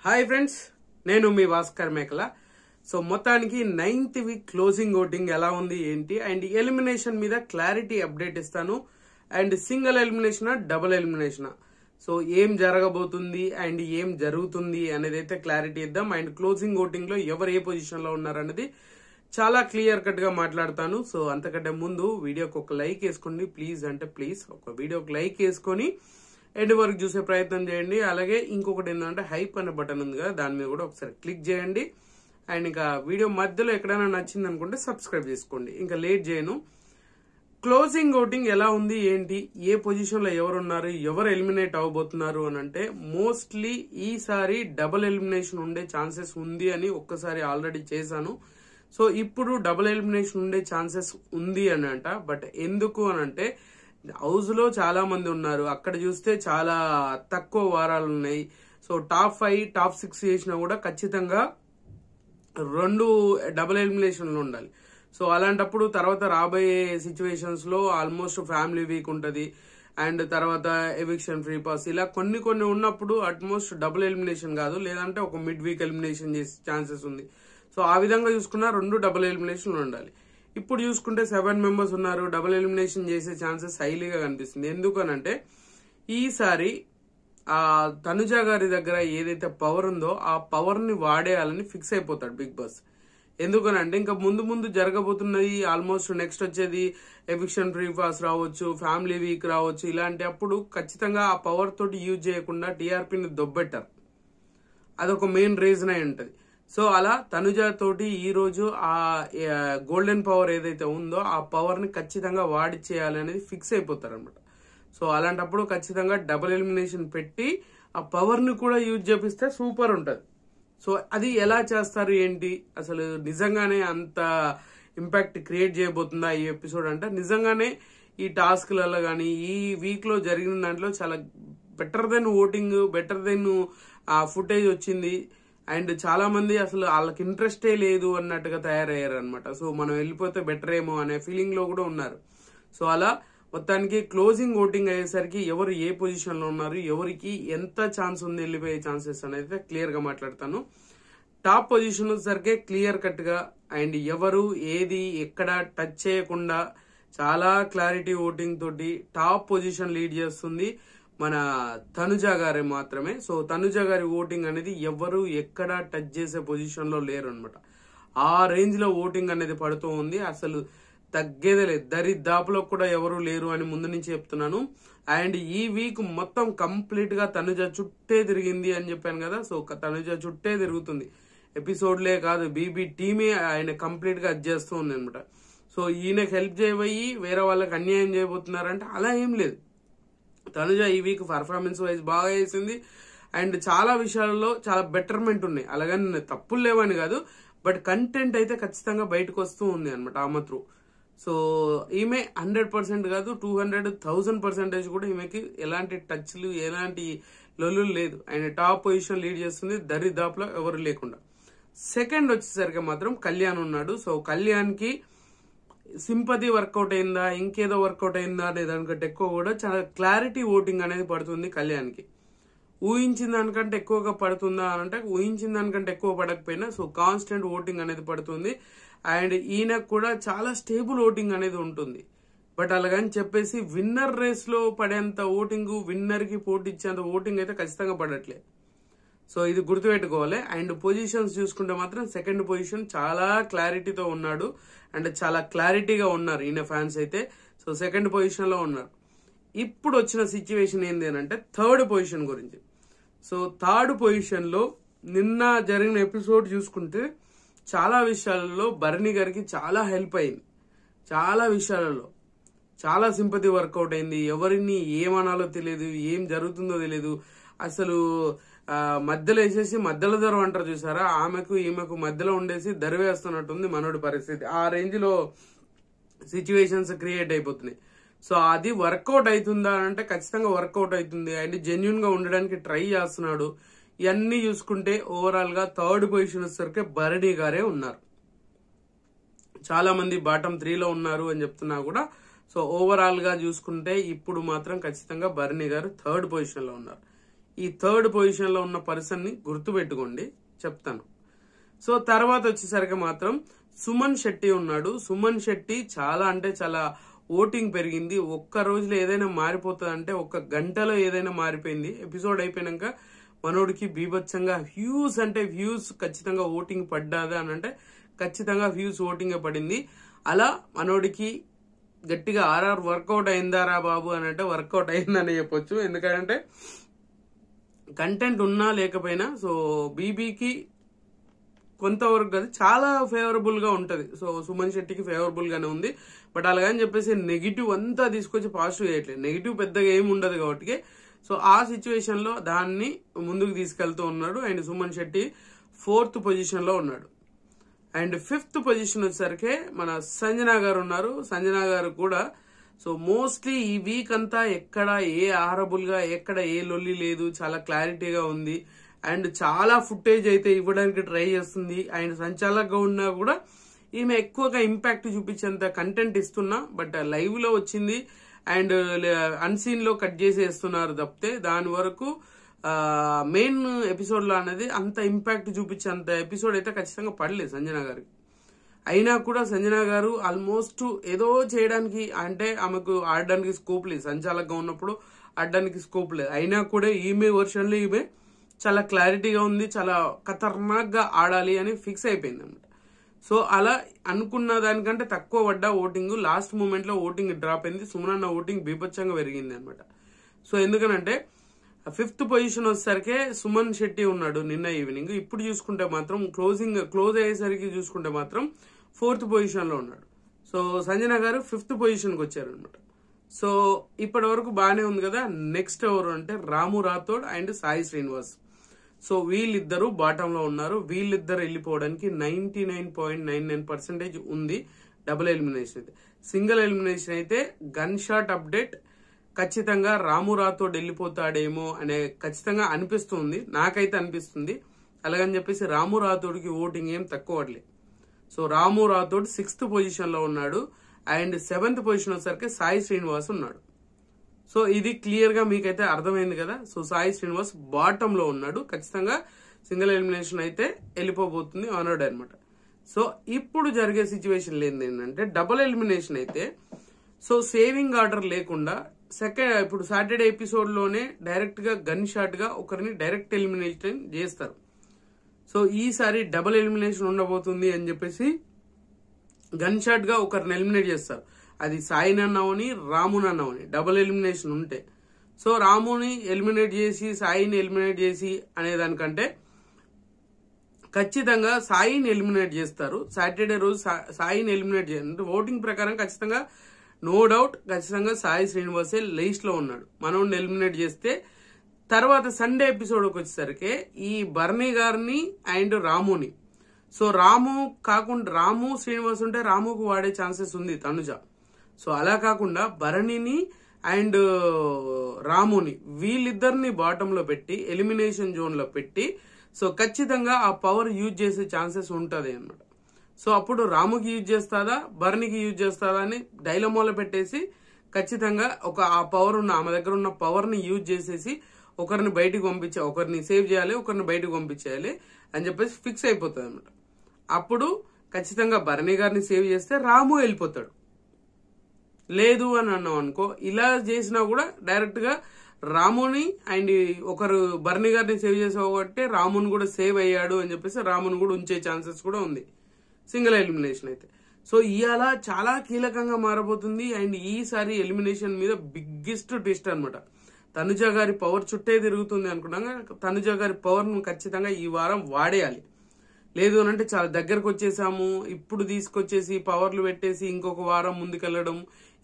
Hi friends, నేను మీ భాస్కర్ మేకల. So మొత్తానికి 9th వీక్ క్లోజింగ్ ఓటింగ్ ఎలా ఉంది ఏంటి అండ్ ఎలిమినేషన్ మీద క్లారిటీ అప్డేట్ ఇస్తాను. అండ్ సింగిల్ ఎలిమినేషనా డబుల్ ఎలిమినేషనా, సో ఏం జరగబోతుంది అండ్ ఏం జరుగుతుంది అనేది అయితే క్లారిటీ ఇద్దాం. అండ్ క్లోజింగ్ ఓటింగ్ లో ఎవరు ఏ పొజిషన్ లో ఉన్నారు అనేది చాలా క్లియర్ కట్ గా మాట్లాడతాను. సో అంతకంటే ముందు వీడియోకి ఒక లైక్ వేసుకోండి ప్లీజ్. ఒక వీడియోకి లైక్ వేసుకొని ఎండ్ వరకు చూసే ప్రయత్నం చేయండి. అలాగే ఇంకొకటి ఏంటంటే హైప్ అనే బటన్ ఉంది కదా, దాని మీద కూడా ఒకసారి క్లిక్ చేయండి. అండ్ ఇంకా వీడియో మధ్యలో ఎక్కడైనా నచ్చింది అనుకుంటే సబ్స్క్రైబ్ చేసుకోండి. ఇంకా లేట్ చేయను. క్లోజింగ్ ఓటింగ్ ఎలా ఉంది ఏంటి, ఏ పొజిషన్ లో ఎవరున్నారు, ఎవరు ఎలిమినేట్ అవబోతున్నారు అని అంటే మోస్ట్లీ ఈసారి డబుల్ ఎలిమినేషన్ ఉండే ఛాన్సెస్ ఉంది అని ఒక్కసారి ఆల్రెడీ చేశాను. సో ఇప్పుడు డబుల్ ఎలిమినేషన్ ఉండే ఛాన్సెస్ ఉంది అని అంట. బట్ ఎందుకు అని అంటే హౌస్ లో చాలా మంది ఉన్నారు, అక్కడ చూస్తే చాలా తక్కువ వారాలు ఉన్నాయి. సో టాప్ 5 టాప్ 6 చేసినా కూడా ఖచ్చితంగా 2 డబుల్ ఎలిమినేషన్లు ఉండాలి. సో అలాంటప్పుడు తర్వాత రాబోయే సిచ్యువేషన్స్ లో ఆల్మోస్ట్ ఫ్యామిలీ వీక్ ఉంటది అండ్ తర్వాత ఎవిక్షన్ ఫ్రీ పాస్, ఇలా కొన్ని ఉన్నప్పుడు అట్మోస్ట్ డబుల్ ఎలిమినేషన్ కాదు, లేదంటే ఒక మిడ్ వీక్ ఎలిమినేషన్ చేసే ఛాన్సెస్ ఉంది. సో ఆ విధంగా చూసుకున్నా 2 డబుల్ ఎలిమినేషన్లు ఉండాలి. ఇప్పుడు చూసుకుంటే 7 మెంబర్స్ ఉన్నారు, డబుల్ ఎలిమినేషన్ చేసే ఛాన్సెస్ హైలీగా కనిపిస్తుంది. ఎందుకనంటే ఈసారి ఆ తనుజ గారి దగ్గర ఏదైతే పవర్ ఉందో ఆ పవర్ ని వాడేయాలని ఫిక్స్ అయిపోతాడు బిగ్ బాస్. ఎందుకనంటే ఇంకా ముందు జరగబోతున్నది ఆల్మోస్ట్ నెక్స్ట్ వచ్చేది ఎవిక్షన్ ఫ్రీ పాస్ రావచ్చు, ఫ్యామిలీ వీక్ రావచ్చు. ఇలాంటి అప్పుడు ఖచ్చితంగా ఆ పవర్ తోటి యూజ్ చేయకుండా టీఆర్పీని దొబ్బెట్టారు. అదొక మెయిన్ రీజన్ అయి ఉంటది. సో అలా తనుజ తోటి ఈ రోజు ఆ గోల్డెన్ పవర్ ఏదైతే ఉందో ఆ పవర్ ని ఖచ్చితంగా వాడిచేయాలి అనేది ఫిక్స్ అయిపోతారు అనమాట. సో అలాంటప్పుడు ఖచ్చితంగా డబుల్ ఎలిమినేషన్ పెట్టి ఆ పవర్ ని కూడా యూజ్ చేపిస్తే సూపర్ ఉంటది. సో అది ఎలా చేస్తారు ఏంటి, అసలు నిజంగానే అంత ఇంపాక్ట్ క్రియేట్ చేయబోతుందా ఈ ఎపిసోడ్ అంటే నిజంగానే ఈ టాస్క్లలో కానీ ఈ వీక్ లో జరిగిన దాంట్లో చాలా better than voting, better than ఆ ఫుటేజ్ వచ్చింది. అండ్ చాలా మంది అసలు వాళ్ళకి ఇంట్రెస్టే లేదు అన్నట్టుగా తయారయ్యారు అనమాట. సో మనం వెళ్ళిపోతే బెటర్ ఏమో అనే ఫీలింగ్ లో కూడా ఉన్నారు. సో అలా మొత్తానికి క్లోజింగ్ ఓటింగ్ అయ్యేసరికి ఎవరు ఏ పొజిషన్ లో ఉన్నారు, ఎవరికి ఎంత ఛాన్స్ ఉంది వెళ్ళిపోయే ఛాన్సెస్ అనేది క్లియర్ గా మాట్లాడతాను. టాప్ పొజిషన్ వచ్చేసరికి క్లియర్ కట్ గా అండ్ ఎవరు ఏది ఎక్కడ టచ్ చేయకుండా చాలా క్లారిటీ ఓటింగ్ తోటి టాప్ పొజిషన్ లీడ్ చేస్తుంది మన తనుజ గారే మాత్రమే. సో తనుజ గారి ఓటింగ్ అనేది ఎవరు ఎక్కడ టచ్ చేసే పొజిషన్ లో లేరు అనమాట. ఆ రేంజ్ లో ఓటింగ్ అనేది పడుతూ ఉంది, అసలు తగ్గేదే లేదు. దరిదాపులో కూడా ఎవరు లేరు అని ముందు నుంచి చెప్తున్నాను. అండ్ ఈ వీక్ మొత్తం కంప్లీట్ గా తనుజ చుట్టే తిరిగింది అని చెప్పాను కదా. సో తనుజ చుట్టే తిరుగుతుంది, ఎపిసోడ్లే కాదు బీబీ టీమే ఆయన కంప్లీట్ గా అది చేస్తూ ఉంది అనమాట. సో ఈయనకి హెల్ప్ చేయబోయి వేరే వాళ్ళకి అన్యాయం చేయబోతున్నారంటే అలా ఏం లేదు. తనుజ ఈ వీక్ పర్ఫార్మెన్స్ వైజ్ బాగా చేసింది అండ్ చాలా విషయాలలో చాలా బెటర్మెంట్ ఉన్నాయి. అలాగని తప్పులు లేవని కాదు, బట్ కంటెంట్ అయితే ఖచ్చితంగా బయటకు వస్తూ ఉంది అనమాట ఆమె త్రూ. సో ఈమె 100% కాదు 200,000% కూడా ఈమెకి ఎలాంటి టచ్లు ఎలాంటి లొల్లు లేదు. అండ్ టాప్ పొజిషన్ లీడ్ చేస్తుంది దరిదాపులో ఎవరు లేకుండా. సెకండ్ వచ్చేసరికి మాత్రం కళ్యాణ్ ఉన్నాడు. సో కళ్యాణ్ కి సింపతి వర్కౌట్ అయిందా ఇంకేదో వర్కౌట్ అయిందా అనే దానికంటే ఎక్కువ కూడా చాలా క్లారిటీ ఓటింగ్ అనేది పడుతుంది కళ్యాణ్కి. ఊహించిన దానికంటే ఎక్కువగా పడుతుందా అని అంటే ఊహించిన దానికంటే ఎక్కువ పడకపోయినా సో కాన్స్టెంట్ ఓటింగ్ అనేది పడుతుంది. అండ్ ఈయనకు కూడా చాలా స్టేబుల్ ఓటింగ్ అనేది ఉంటుంది. బట్ అలాగని చెప్పేసి విన్నర్ రేస్ లో పడేంత ఓటింగ్, విన్నర్ కి పోటీ ఇచ్చేంత ఓటింగ్ అయితే ఖచ్చితంగా పడట్లేదు. సో ఇది గుర్తుపెట్టుకోవాలి. అండ్ పొజిషన్స్ చూసుకుంటే మాత్రం సెకండ్ పొజిషన్ చాలా క్లారిటీతో ఉన్నాడు అండ్ చాలా క్లారిటీగా ఉన్నారు ఈయన ఫ్యాన్స్ అయితే. సో సెకండ్ పొజిషన్ లో ఉన్నారు. ఇప్పుడు వచ్చిన సిచ్యువేషన్ ఏంది అని అంటే థర్డ్ పొజిషన్ గురించి. సో థర్డ్ పొజిషన్ లో నిన్న జరిగిన ఎపిసోడ్ చూసుకుంటే చాలా విషయాలలో భరణి గారికి చాలా హెల్ప్ అయింది. చాలా విషయాలలో చాలా సింపతి వర్కౌట్ అయింది. ఎవరిని ఏమనాలో తెలియదు, ఏం జరుగుతుందో తెలియదు. అసలు మధ్యలో వేసేసి మధ్యలో దొర అంటారు చూసారా, ఆమెకు ఈమెకు మధ్యలో ఉండేసి దరివేస్తున్నట్టుంది మనోడి పరిస్థితి. ఆ రేంజ్ లో సిచ్యువేషన్స్ క్రియేట్ అయిపోతున్నాయి. సో అది వర్కౌట్ అవుతుందా అంటే ఖచ్చితంగా వర్కౌట్ అవుతుంది. అండ్ జెన్యున్ గా ఉండడానికి ట్రై చేస్తున్నాడు. ఇవన్నీ చూసుకుంటే ఓవరాల్ గా థర్డ్ పొజిషన్ వచ్చేసరికి భరణి గారే ఉన్నారు. చాలా మంది బాటమ్ 3 లో ఉన్నారు అని చెప్తున్నా కూడా సో ఓవరాల్ గా చూసుకుంటే ఇప్పుడు మాత్రం ఖచ్చితంగా భరణి గారు థర్డ్ పొజిషన్ లో ఉన్నారు. ఈ థర్డ్ పొజిషన్ లో ఉన్న పర్సన్ ని గుర్తుపెట్టుకోండి, చెప్తాను. సో తర్వాత వచ్చేసరికి మాత్రం సుమన్ శెట్టి ఉన్నాడు. సుమన్ శెట్టి చాలా అంటే చాలా ఓటింగ్ పెరిగింది. ఒక్క రోజులో ఏదైనా మారిపోతుంది అంటే ఒక్క గంటలో ఏదైనా మారిపోయింది. ఎపిసోడ్ అయిపోయినాక మనోడికి బీభత్సంగా వ్యూస్ అంటే వ్యూస్ ఖచ్చితంగా ఓటింగ్ పడ్డాదా అని అంటే ఖచ్చితంగా వ్యూస్ ఓటింగ్ పడింది. అలా మనోడికి గట్టిగా ఆర్ఆర్ వర్కౌట్ అయిందారా బాబు అని అంటే వర్కౌట్ అయిందని చెప్పొచ్చు. ఎందుకంటే కంటెంట్ ఉన్నా లేకపోయినా సో బీబీకి కొంతవరకు కాదు చాలా ఫేవరబుల్ గా ఉంటది. సో సుమన్ శెట్టికి ఫేవరబుల్ గానే ఉంది. బట్ అలాగని చెప్పేసి నెగిటివ్ అంతా తీసుకొచ్చి పాజిటివ్ చేయట్లేదు. నెగిటివ్ పెద్దగా ఏమి ఉండదు కాబట్టి సో ఆ సిచ్యువేషన్ లో దాన్ని ముందుకు తీసుకెళ్తూ ఉన్నాడు. And Suman Shetty 4th position లో ఉన్నాడు. అండ్ 5th పొజిషన్ వచ్చేసరికి మన సంజన గారు ఉన్నారు. సంజన గారు కూడా సో మోస్ట్లీ ఈ వీక్ అంతా ఎక్కడ ఏ ఆరబుల్ గా ఎక్కడ ఏ లొల్లి లేదు, చాలా క్లారిటీగా ఉంది. అండ్ చాలా ఫుటేజ్ అయితే ఇవ్వడానికి ట్రై చేస్తుంది. అండ్ సంచాలకంగా ఉన్నా కూడా ఈమె ఎక్కువగా ఇంపాక్ట్ చూపించేంత కంటెంట్ ఇస్తున్నా బట్ లైవ్ లో వచ్చింది అండ్ అన్సీన్ లో కట్ చేసేస్తున్నారు తప్పితే దాని వరకు మెయిన్ ఎపిసోడ్ లో అనేది అంత ఇంపాక్ట్ చూపించేంత ఎపిసోడ్ అయితే ఖచ్చితంగా పడలేదు సంజన గారికి. అయినా కూడా సంజన గారు ఆల్మోస్ట్ ఏదో చేయడానికి అంటే ఆమెకు ఆడడానికి స్కోప్ లేదు. సంచాలకంగా ఉన్నప్పుడు ఆడడానికి స్కోప్ లేదు. అయినా కూడా ఈమె వర్షన్ లో ఈమె చాలా క్లారిటీగా ఉంది, చాలా ఖతర్నాక్ గా ఆడాలి అని ఫిక్స్ అయిపోయింది అనమాట. సో అలా అనుకున్న దానికంటే తక్కువ పడ్డ ఓటింగ్ లాస్ట్ మూమెంట్ లో ఓటింగ్ డ్రాప్ అయింది. సుమనన్న ఓటింగ్ బీభత్సంగా పెరిగింది అనమాట. సో ఎందుకనంటే 5th పొజిషన్ వచ్చేసరికి సుమన్ శెట్టి ఉన్నాడు నిన్న ఈవినింగ్. ఇప్పుడు చూసుకుంటే మాత్రం క్లోజ్ అయ్యేసరికి చూసుకుంటే మాత్రం 4th పొజిషన్ లో ఉన్నాడు. సో సంజన గారు 5th పొజిషన్ కి వచ్చారు అనమాట. సో ఇప్పటి వరకు బాగానే ఉంది కదా. నెక్స్ట్ ఎవరు అంటే రాము రాథోడ్ అండ్ సాయి శ్రీనివాస్. సో వీళ్ళిద్దరు బాటమ్ లో ఉన్నారు. వీళ్ళిద్దరు వెళ్ళిపోవడానికి 99.99% ఉంది. డబుల్ ఎలిమినేషన్ అయితే, సింగిల్ ఎలిమినేషన్ అయితే గన్ షాట్ అప్డేట్ ఖచ్చితంగా రాము రాథోడ్ వెళ్ళిపోతాడేమో అనే ఖచ్చితంగా అనిపిస్తుంది, నాకైతే అనిపిస్తుంది. అలాగని చెప్పేసి రాము రాథోడ్కి ఓటింగ్ ఏం తక్కువ పడలేదు. సో రాము రాథోడ్ 6th పొజిషన్ లో ఉన్నాడు. అండ్ 7th పొజిషన్ వచ్చేసరికి సాయి శ్రీనివాస్ ఉన్నాడు. సో ఇది క్లియర్ గా మీకైతే అర్థమైంది కదా. సో సాయి శ్రీనివాస్ బాటమ్ లో ఉన్నాడు. ఖచ్చితంగా సింగిల్ ఎలిమినేషన్ అయితే వెళ్ళిపోబోతుంది అన్నాడు అనమాట. సో ఇప్పుడు జరిగే సిచ్యువేషన్ ఏంటంటే డబుల్ ఎలిమినేషన్ అయితే సో సేవింగ్ ఆర్డర్ లేకుండా ఇప్పుడు సాటర్డే ఎపిసోడ్ లోనే డైరెక్ట్ గా గన్ షాట్ గా ఒకరిని డైరెక్ట్ ఎలిమినేషన్ చేస్తారు. సో ఈసారి డబుల్ ఎలిమినేషన్ ఉండబోతుంది అని చెప్పేసి గన్ షాట్ గా ఒకరిని ఎలిమినేట్ చేస్తారు. అది సాయి నన్నవని రాముని అన్నవని డబుల్ ఎలిమినేషన్ ఉంటే. సో రాముని ఎలిమినేట్ చేసి సాయిని ఎలిమినేట్ చేసి అనేదానికంటే ఖచ్చితంగా సాయిని ఎలిమినేట్ చేస్తారు. సాటర్డే రోజు సాయిని ఎలిమినేట్ చేయాలి. ఓటింగ్ ప్రకారం ఖచ్చితంగా నో డౌట్ ఖచ్చితంగా సాయి శ్రీనివాసే లిస్ట్ లో ఉన్నాడు. మనోడిని ఎలిమినేట్ చేస్తే తర్వాత సండే ఎపిసోడ్కి వచ్చేసరికి ఈ బర్నీ గారిని అండ్ రాముని. సో రాము కాకుండా రాము శ్రీనివాస్ ఉంటే రాముకు వాడే ఛాన్సెస్ ఉంది తనుజ. సో అలా కాకుండా భరణిని అండ్ రాముని వీళ్ళిద్దరిని బాటమ్ లో పెట్టి ఎలిమినేషన్ జోన్ లో పెట్టి సో ఖచ్చితంగా ఆ పవర్ యూజ్ చేసే ఛాన్సెస్ ఉంటది అన్నమాట. సో అప్పుడు రాముకి యూజ్ చేస్తాదా భరణికి యూజ్ చేస్తాదా అని డైలమాలో పెట్టేసి ఖచ్చితంగా ఆ పవర్ ఉన్న ఆమె దగ్గర ఉన్న పవర్ ని యూజ్ చేసేసి ఒకరిని బయటకు ఒకరిని సేవ్ చేయాలి, ఒకరిని బయటకు పంపించేయాలి అని చెప్పేసి ఫిక్స్ అయిపోతుంది అనమాట. అప్పుడు ఖచ్చితంగా భరణి గారిని సేవ్ చేస్తే రాము వెళ్ళిపోతాడు. లేదు అని అన్నాం అనుకో, ఇలా చేసినా కూడా డైరెక్ట్ గా రాముని అండ్ ఒకరు భరణి గారిని సేవ్ చేసావు కాబట్టి రాముని కూడా సేవ్ అయ్యాడు అని చెప్పేసి రాముని కూడా ఉంచే ఛాన్సెస్ కూడా ఉంది సింగిల్ ఎలిమినేషన్ అయితే. సో ఇవాళ చాలా కీలకంగా మారబోతుంది. అండ్ ఈసారి ఎలిమినేషన్ మీద బిగ్గెస్ట్ ట్విస్ట్ అనమాట. తనుజ గారి పవర్ చుట్టే తిరుగుతుంది అనుకున్నాగా తనుజ గారి పవర్ ను ఖచ్చితంగా ఈ వారం వాడేయాలి. లేదు అని అంటే చాలా దగ్గరకు వచ్చేసాము, ఇప్పుడు తీసుకొచ్చేసి పవర్లు పెట్టేసి ఇంకొక వారం ముందుకెళ్లడం,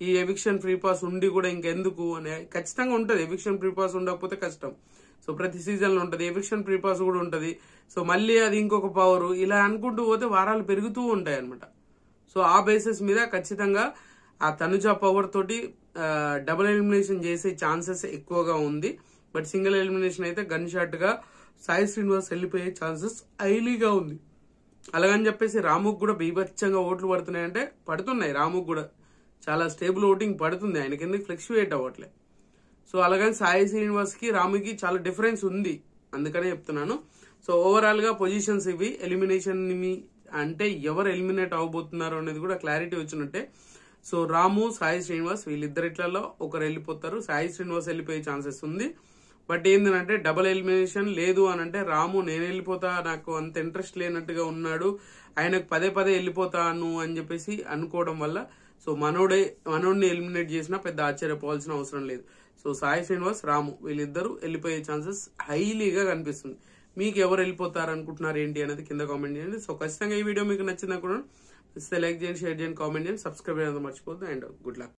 ఈ ఎవిక్షన్ ఫ్రీ పాస్ ఉండి కూడా ఇంకెందుకు అనే ఖచ్చితంగా ఉంటది. ఎవిక్షన్ ఫ్రీ పాస్ ఉండకపోతే కష్టం. సో ప్రతి సీజన్ లో ఉంటది, ఎవిక్షన్ ఫ్రీ పాస్ కూడా ఉంటది. సో మళ్ళీ అది ఇంకొక పవర్, ఇలా అనుకుంటూ పోతే వారాలు పెరుగుతూ ఉంటాయి అనమాట. సో ఆ బేసిస్ మీద ఖచ్చితంగా ఆ తనుజ పవర్ తోటి డబుల్ ఎలిమినేషన్ చేసే ఛాన్సెస్ ఎక్కువగా ఉంది. బట్ సింగిల్ ఎలిమినేషన్ అయితే గన్ షాట్ గా సాయి శ్రీనివాస్ వెళ్ళిపోయే ఛాన్సెస్ హైలీగా ఉంది. అలాగని చెప్పేసి రాముకు కూడా బీభత్సంగా ఓట్లు పడుతున్నాయంటే పడుతున్నాయి. రాముకు కూడా చాలా స్టేబుల్ ఓటింగ్ పడుతుంది, ఆయనకి ఎందుకు ఫ్లక్చువేట్ అవ్వట్లే. సో అలాగని సాయి శ్రీనివాస్ కి రాముకి చాలా డిఫరెన్స్ ఉంది, అందుకనే చెప్తున్నాను. సో ఓవరాల్ గా పొజిషన్స్ ఇవి. ఎలిమినేషన్ అంటే ఎవరు ఎలిమినేట్ అవబోతున్నారు అనేది కూడా క్లారిటీ వచ్చినట్టే. సో రాము, సాయి శ్రీనివాస్ వీళ్ళిద్దరిట్లలో ఒకరు వెళ్ళిపోతారు. సాయి శ్రీనివాస్ వెళ్ళిపోయే ఛాన్సెస్ ఉంది. బట్ ఏంటంటే డబుల్ ఎలిమినేషన్ లేదు అని అంటే రాము నేను వెళ్ళిపోతా, నాకు అంత ఇంట్రెస్ట్ లేనట్టుగా ఉన్నాడు, ఆయనకు పదే పదే వెళ్ళిపోతాను అని చెప్పేసి అనుకోవడం వల్ల సో మనోడిని ఎలిమినేట్ చేసినా పెద్ద ఆశ్చర్యపోవాల్సిన అవసరం లేదు. సో సాయి శ్రీనివాస్, రాము వీళ్ళిద్దరూ వెళ్ళిపోయే ఛాన్సెస్ హైలీగా కనిపిస్తుంది. మీకు ఎవరు వెళ్ళిపోతారు అనుకుంటున్నారు ఏంటి అనేది కింద కామెంట్ చేయండి. సో ఖచ్చితంగా ఈ వీడియో మీకు నచ్చింది అనుకున్నాను. లైక్ చేయండి, షేర్ చేయండి, కామెంట్ చేయండి, సబ్స్క్రైబ్ చేయడం మర్చిపోద్దు. And good luck.